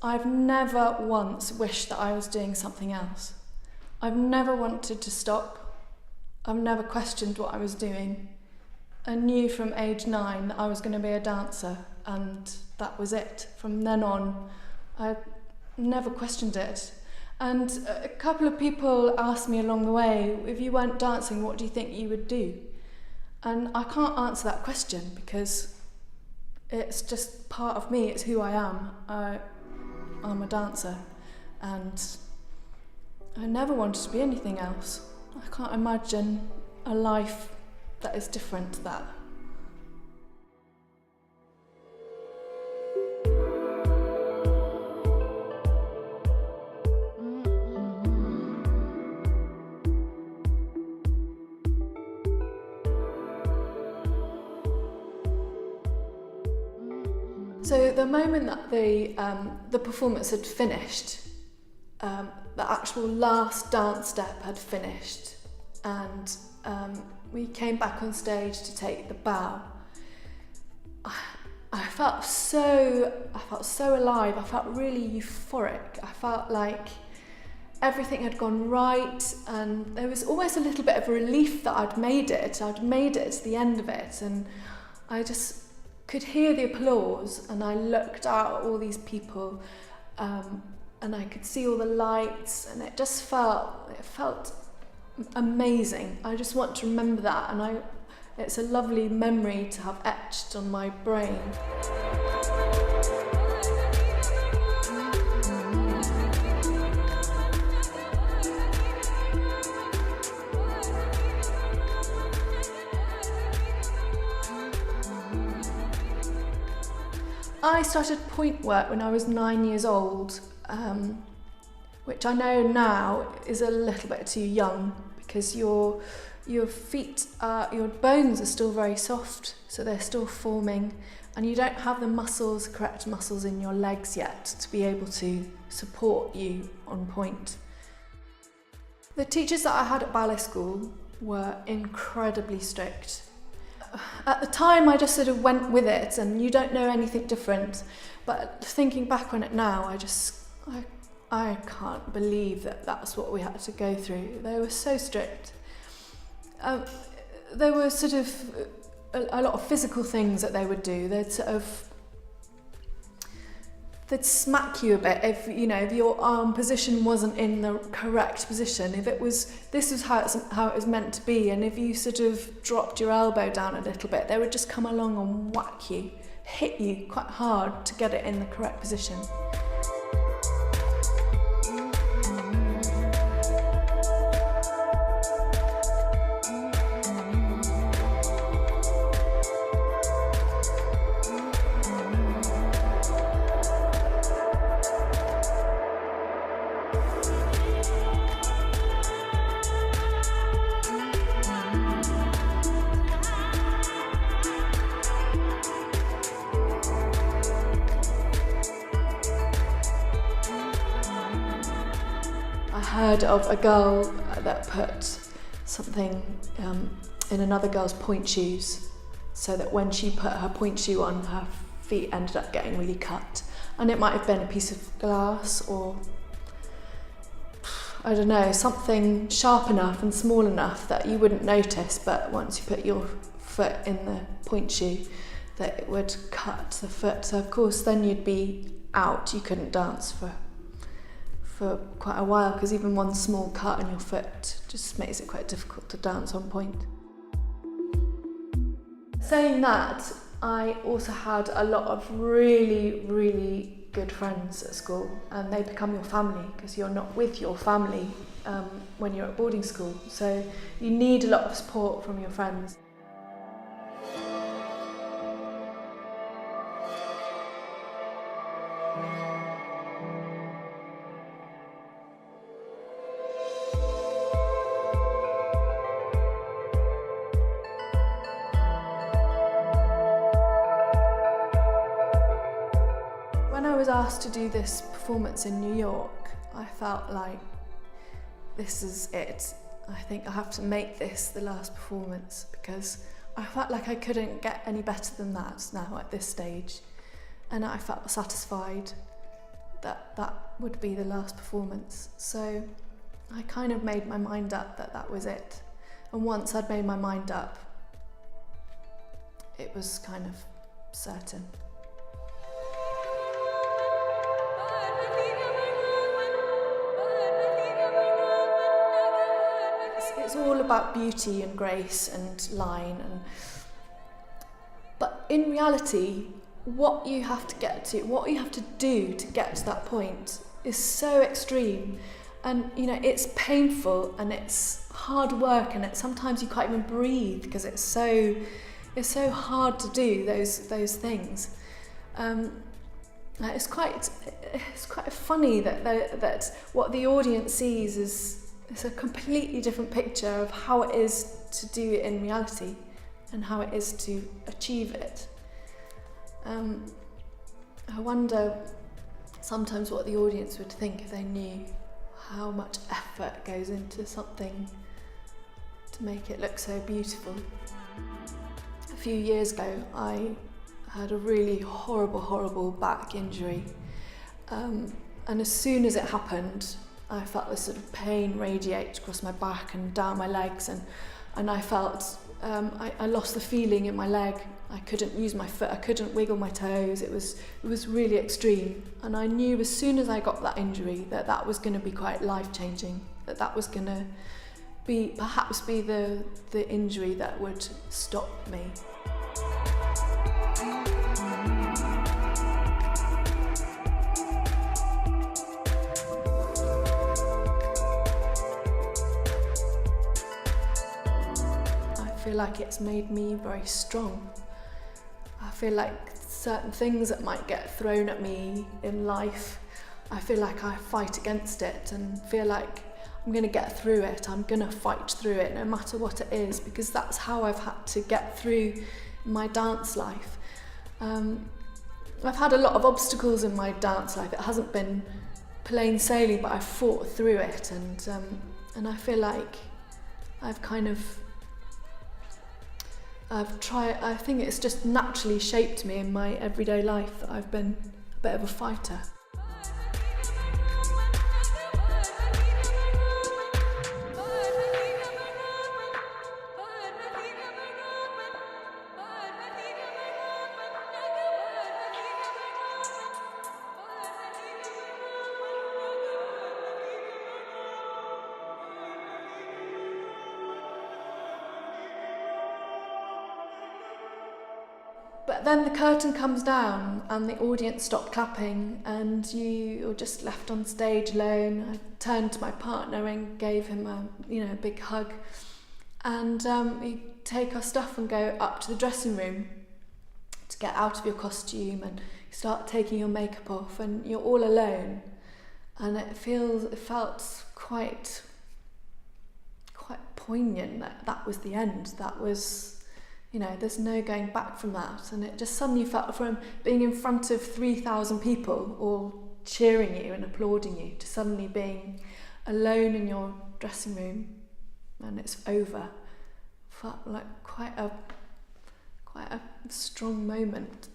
I've never once wished that I was doing something else. I've never wanted to stop. I've never questioned what I was doing. I knew from age 9 that I was going to be a dancer, and that was it. From then on, I never questioned it. And a couple of people asked me along the way, if you weren't dancing, what do you think you would do? And I can't answer that question because it's just part of me, it's who I am. I'm a dancer, and I never wanted to be anything else. I can't imagine a life that is different to that. So the moment that the performance had finished, the actual last dance step had finished, and we came back on stage to take the bow. I felt so alive. I felt really euphoric. I felt like everything had gone right, and there was almost a little bit of relief that I'd made it. I'd made it to the end of it, and I just could hear the applause, and I looked out at all these people, and I could see all the lights, and it felt amazing. I just want to remember that, and it's a lovely memory to have etched on my brain. I started point work when I was 9 years old, which I know now is a little bit too young because your feet, your bones are still very soft, so they're still forming, and you don't have the correct muscles in your legs yet to be able to support you on point. The teachers that I had at ballet school were incredibly strict. At the time I just sort of went with it, and you don't know anything different, but thinking back on it now, I can't believe that that's what we had to go through. They were so strict. There were sort of a lot of physical things that they would do. They'd smack you a bit if your arm position wasn't in the correct position. If this was how it was meant to be, and if you sort of dropped your elbow down a little bit, they would just come along and whack you, hit you quite hard to get it in the correct position. I heard of a girl that put something in another girl's point shoes, so that when she put her point shoe on, her feet ended up getting really cut. And it might have been a piece of glass, or I don't know, something sharp enough and small enough that you wouldn't notice, but once you put your foot in the point shoe, that it would cut the foot. So of course then you'd be out, you couldn't dance for quite a while, because even one small cut on your foot just makes it quite difficult to dance on point. Saying that, I also had a lot of really, really good friends at school, and they become your family because you're not with your family when you're at boarding school, so you need a lot of support from your friends. When I was asked to do this performance in New York, I felt like this is it. I think I have to make this the last performance, because I felt like I couldn't get any better than that now at this stage. And I felt satisfied. that would be the last performance. So I kind of made my mind up that was it. And once I'd made my mind up, it was kind of certain. It's all about beauty and grace and line, but in reality, what you have to get to, what you have to do to get to that point is so extreme, and it's painful and it's hard work, and sometimes you can't even breathe because it's so hard to do those things. It's quite funny that what the audience sees is a completely different picture of how it is to do it in reality and how it is to achieve it. I wonder sometimes what the audience would think if they knew how much effort goes into something to make it look so beautiful. A few years ago, I had a really horrible back injury, and as soon as it happened, I felt this sort of pain radiate across my back and down my legs, and I felt I lost the feeling in my leg. I couldn't use my foot, I couldn't wiggle my toes. It was really extreme, and I knew as soon as I got that injury that was going to be quite life-changing, that was going to perhaps be the injury that would stop me. I feel like it's made me very strong. I feel like certain things that might get thrown at me in life, I feel like I fight against it and feel like I'm going to get through it. I'm going to fight through it no matter what it is, because that's how I've had to get through my dance life. I've had a lot of obstacles in my dance life. It hasn't been plain sailing, but I've fought through it, and I feel like I've kind of I think it's just naturally shaped me in my everyday life that I've been a bit of a fighter. But then the curtain comes down and the audience stop clapping and you're just left on stage alone. I turned to my partner and gave him a big hug, and we take our stuff and go up to the dressing room to get out of your costume, and you start taking your makeup off and you're all alone, and it felt quite poignant that was the end. That was, there's no going back from that. And it just suddenly felt, from being in front of 3,000 people all cheering you and applauding you, to suddenly being alone in your dressing room and it's over, felt like quite a strong moment.